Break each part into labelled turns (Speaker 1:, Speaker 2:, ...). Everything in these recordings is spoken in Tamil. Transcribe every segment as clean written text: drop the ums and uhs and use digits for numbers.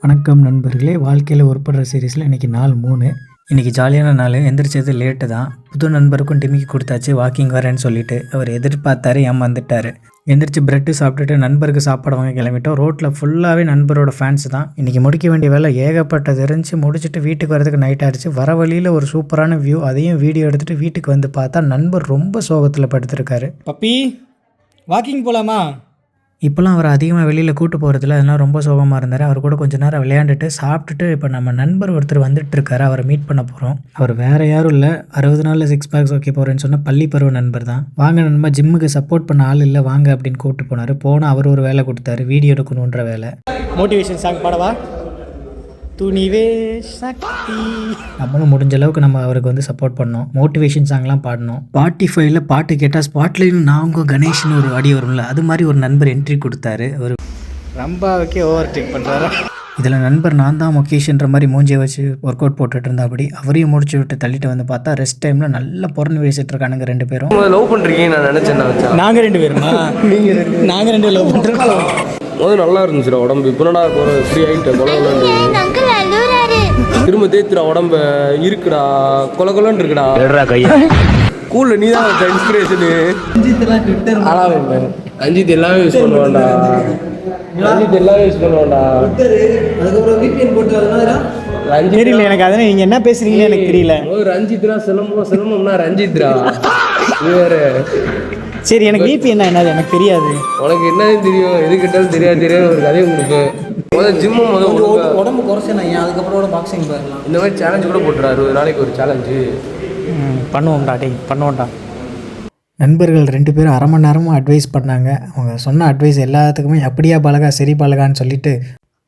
Speaker 1: வணக்கம் நண்பர்களே, வாழ்க்கையில் உருப்படுற சீரீஸில் இன்றைக்கி நாள் 3. இன்றைக்கி ஜாலியான நாள். எந்திரிச்சது லேட்டு தான். புது நண்பருக்கும் டிமிக்கி கொடுத்தாச்சு வாக்கிங் வரேன்னு சொல்லிட்டு. அவர் எதிர்பார்த்தாரு, ஏமாந்துட்டார். எந்திரிச்சு ப்ரெட்டு சாப்பிட்டுட்டு நண்பருக்கு சாப்பாடு வாங்க கிளம்பிட்டோம். ரோட்டில் ஃபுல்லாகவே நண்பரோட ஃபேன்ஸ் தான். இன்றைக்கி முடிக்க வேண்டிய வேலை ஏகப்பட்டது இருந்துச்சு. முடிச்சுட்டு வீட்டுக்கு வரதுக்கு நைட் ஆகிடுச்சு. வர வழியில் ஒரு சூப்பரான வியூ, அதையும் வீடியோ எடுத்துகிட்டு வீட்டுக்கு வந்து பார்த்தா நண்பர் ரொம்ப சோகத்தில் படுத்திருக்காரு.
Speaker 2: பப்பி, வாக்கிங் போகலாமா?
Speaker 1: இப்போலாம் அவர் அதிகமாக வெளியில் கூட்டு போகிறதில்ல, அதெல்லாம் ரொம்ப சோகமாக இருந்தார். அவர் கூட கொஞ்சம் நேரம் விளையாண்டுட்டு சாப்பிட்டுட்டு இப்போ நம்ம நண்பர் ஒருத்தர் வந்துட்டுருக்காரு. அவரை மீட் பண்ண போகிறோம். அவர் வேறு யாரும் இல்லை, 60 நாளில் 6 பேக்ஸ் ஓகே போகிறேன்னு சொன்னால் பள்ளி பருவ நண்பர் தான். வாங்க நண்பர், ஜிம்முக்கு சப்போர்ட் பண்ண ஆள் இல்லை வாங்க அப்படின்னு கூப்பிட்டு போனார். போனால் அவர் ஒரு வேலை கொடுத்தாரு, வீடியோ எடுக்கணுன்ற வேலை.
Speaker 2: மோட்டிவேஷன் சாங் பாடவா? துணிவே சக்தி.
Speaker 1: நம்மளும் முடிஞ்ச அளவுக்கு நம்ம அவருக்கு வந்து சப்போர்ட் பண்ணோம். மோட்டிவேஷன் சாங்லாம் பாடணும். ஸ்பாட்டிஃபைல பாட்டு கேட்டால் ஸ்பாட்லையும் நாங்கள் கணேஷ்னு ஒரு ஆடியோ வரும்ல, அது மாதிரி ஒரு நண்பர் என்ட்ரி கொடுத்தாரு. ஒரு
Speaker 2: ரம்பாவுக்கே ஓவர் டேக் பண்ணுறாரா?
Speaker 1: இதில் நண்பர் நான் தான் முகேஷ்ன்ற மாதிரி மூஞ்சியை வச்சு ஒர்க் அவுட் போட்டுட்டு இருந்தாப்படி அவரையும் முடிச்சு விட்டு தள்ளிட்டு வந்து பார்த்தா ரெஸ்ட் டைமில் நல்லா பொறந்து பேசிட்டு இருக்கானுங்க 2 பேரும்.
Speaker 3: லவ் பண்ணுறீங்க நான் நினச்சேன்.
Speaker 2: நாங்கள் 2 பேருமா? நாங்கள் 2 லவ் பண்ணுறோம்.
Speaker 3: முதல்ல நல்லா இருந்துச்சுடா உடம்பு. இப்போனா ஃப்ரீ ஆகிட்டு திரும்ப தேத்துடா உடம்பு இருக்குடா, கொல கொலன்னு இருக்குடா. ஸ்கூலில் நீ தான் இன்ஸ்பிரேஷனு. ரஞ்சித் எல்லாமே யூஸ் பண்ணுவான்டா.
Speaker 2: தெரியல எனக்கு, அதனால நீங்கள் என்ன பேசுறீங்கன்னு எனக்கு தெரியல.
Speaker 3: ரஞ்சித்ரா சிலம்பம்னா ரஞ்சித்ரா நீ வேற.
Speaker 2: சரி, எனக்கு பிபி என்னது எனக்கு தெரியாது.
Speaker 3: உனக்கு என்னன்னு தெரியும், எது கேட்டாலும் தெரியாது ஒரு கதையை கொடுப்பேன். ஜிம்மு
Speaker 2: உடம்பு குறைச்சேன், அதுக்கப்புறம் பாக்ஸிங் போயிடலாம்.
Speaker 3: இந்த மாதிரி சேலஞ்சு கூட போட்டுறாரு, ஒரு நாளைக்கு ஒரு சேலஞ்சு
Speaker 2: பண்ணுவோம்டா. பண்ணுவோம்டா.
Speaker 1: நண்பர்கள் 2 பேரும் அரை மணி நேரமும் அட்வைஸ் பண்ணாங்க. அவங்க சொன்ன அட்வைஸ் எல்லாத்துக்குமே அப்படியா பழகா சரி பழகான்னு சொல்லிட்டு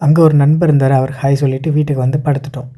Speaker 1: அங்கே ஒரு நண்பர் இருந்தார். அவர் ஹாய் சொல்லிவிட்டு வீட்டுக்கு வந்து படுத்துட்டோம்.